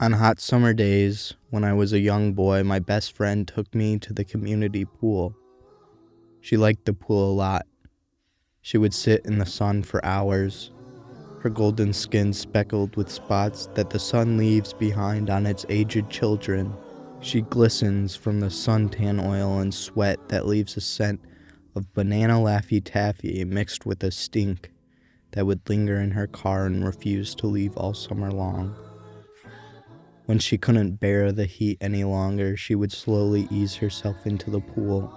On hot summer days, when I was a young boy, my best friend took me to the community pool. She liked the pool a lot. She would sit in the sun for hours, her golden skin speckled with spots that the sun leaves behind on its aged children. She glistens from the suntan oil and sweat that leaves a scent of banana Laffy Taffy mixed with a stink that would linger in her car and refuse to leave all summer long. When she couldn't bear the heat any longer, she would slowly ease herself into the pool,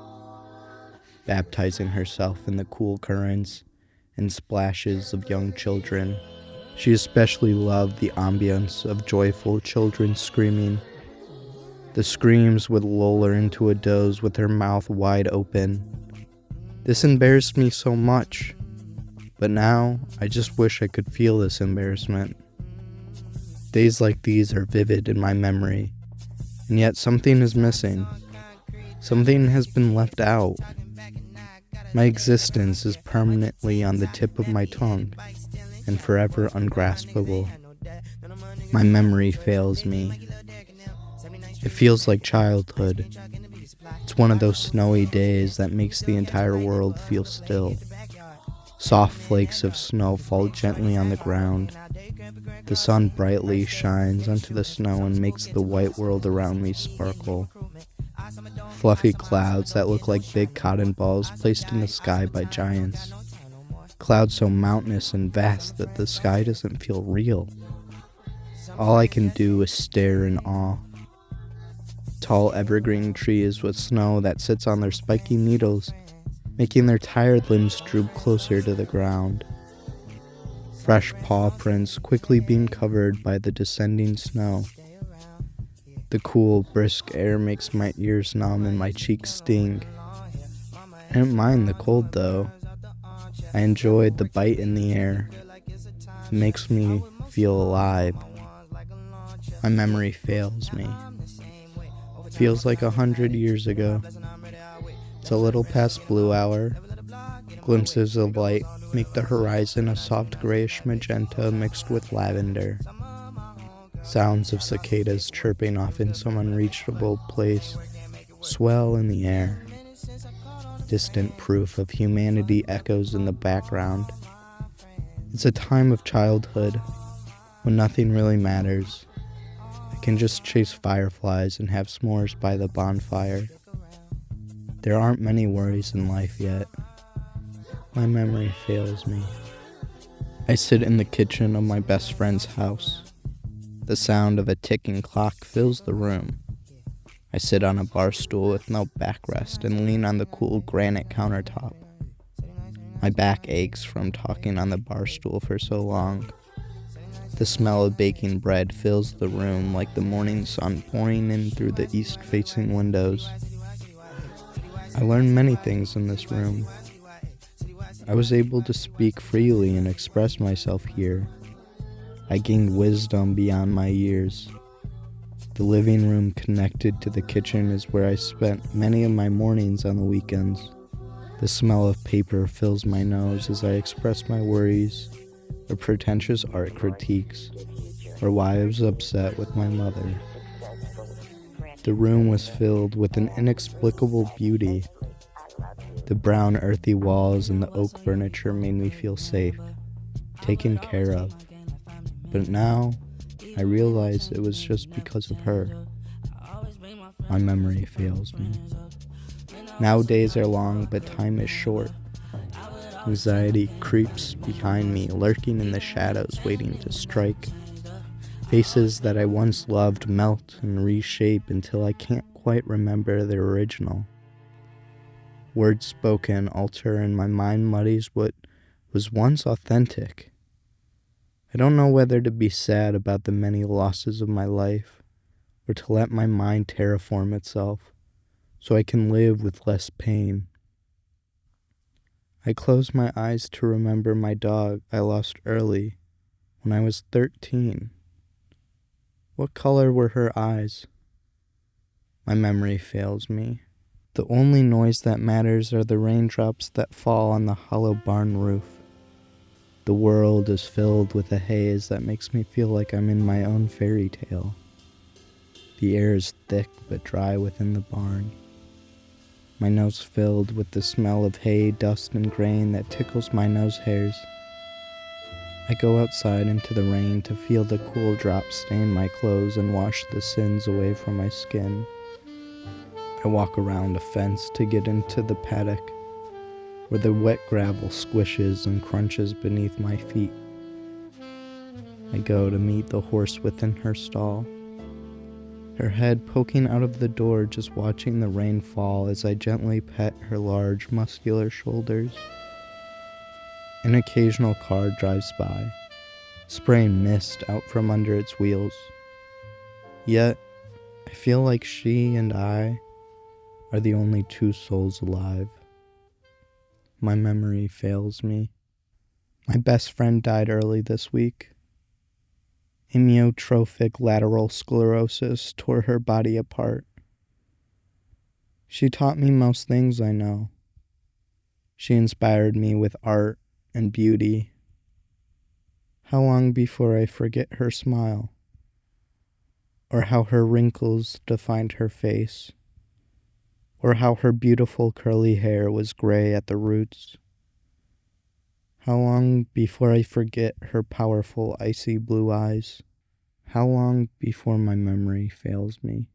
baptizing herself in the cool currents and splashes of young children. She especially loved the ambience of joyful children screaming. The screams would lull her into a doze with her mouth wide open. This embarrassed me so much, but now I just wish I could feel this embarrassment. Days like these are vivid in my memory, and yet something is missing. Something has been left out. My existence is permanently on the tip of my tongue and forever ungraspable. My memory fails me. It feels like childhood. It's one of those snowy days that makes the entire world feel still. Soft flakes of snow fall gently on the ground. The sun brightly shines onto the snow and makes the white world around me sparkle. Fluffy clouds that look like big cotton balls placed in the sky by giants. Clouds so mountainous and vast that the sky doesn't feel real. All I can do is stare in awe. Tall evergreen trees with snow that sits on their spiky needles, making their tired limbs droop closer to the ground. Fresh paw prints quickly being covered by the descending snow. The cool, brisk air makes my ears numb and my cheeks sting. I didn't mind the cold though. I enjoyed the bite in the air. It makes me feel alive. My memory fails me. It feels like 100 years ago. It's a little past blue hour. Glimpses of light make the horizon a soft grayish magenta mixed with lavender. Sounds of cicadas chirping off in some unreachable place swell in the air. Distant proof of humanity echoes in the background. It's a time of childhood when nothing really matters. I can just chase fireflies and have s'mores by the bonfire. There aren't many worries in life yet. My memory fails me. I sit in the kitchen of my best friend's house. The sound of a ticking clock fills the room. I sit on a bar stool with no backrest and lean on the cool granite countertop. My back aches from talking on the bar stool for so long. The smell of baking bread fills the room like the morning sun pouring in through the east-facing windows. I learned many things in this room. I was able to speak freely and express myself here. I gained wisdom beyond my years. The living room connected to the kitchen is where I spent many of my mornings on the weekends. The smell of paper fills my nose as I express my worries, or pretentious art critiques, or why I was upset with my mother. The room was filled with an inexplicable beauty. The brown earthy walls and the oak furniture made me feel safe, taken care of. But now, I realize it was just because of her. My memory fails me. Now days are long, but time is short. Anxiety creeps behind me, lurking in the shadows, waiting to strike. Faces that I once loved melt and reshape until I can't quite remember their original. Words spoken alter and my mind muddies what was once authentic. I don't know whether to be sad about the many losses of my life or to let my mind terraform itself so I can live with less pain. I close my eyes to remember my dog I lost early when I was 13. What color were her eyes? My memory fails me. The only noise that matters are the raindrops that fall on the hollow barn roof. The world is filled with a haze that makes me feel like I'm in my own fairy tale. The air is thick but dry within the barn. My nose filled with the smell of hay, dust, and grain that tickles my nose hairs. I go outside into the rain to feel the cool drops stain my clothes and wash the sins away from my skin. I walk around a fence to get into the paddock, where the wet gravel squishes and crunches beneath my feet. I go to meet the horse within her stall, her head poking out of the door, just watching the rain fall as I gently pet her large, muscular shoulders. An occasional car drives by, spraying mist out from under its wheels. Yet, I feel like she and I are the only two souls alive. My memory fails me. My best friend died early this week. Amyotrophic lateral sclerosis tore her body apart. She taught me most things I know. She inspired me with art and beauty. How long before I forget her smile? Or how her wrinkles defined her face? Or how her beautiful curly hair was gray at the roots? How long before I forget her powerful icy blue eyes? How long before my memory fails me?